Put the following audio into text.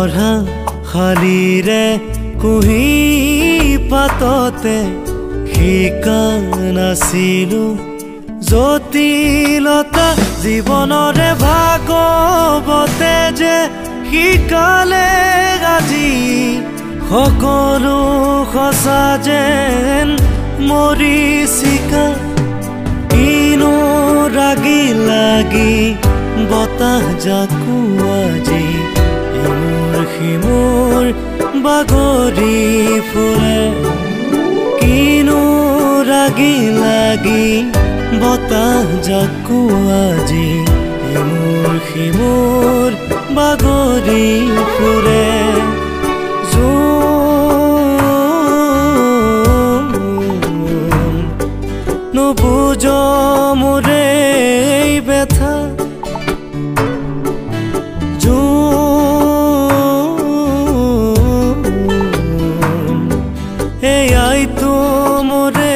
পঢ়া শালীৰে কুহি পাততে শিকা নাছিলো জটিলতা জীৱনৰে ভাগৱতে যে শিকালে আজি সকলো সঁচা যেন মৰিচিকা কিনো ৰাগি লাগি বতাহ জাকো আজি ইমূৰ সিমূৰ বাগৰি ফুৰে কিনো ৰাগি লাগি বতাহ জাকো আজি ইমূৰ সিমূৰ বাগৰি ফুৰে নুবুজ মোৰে ব্যথা এয়াইতো মোৰে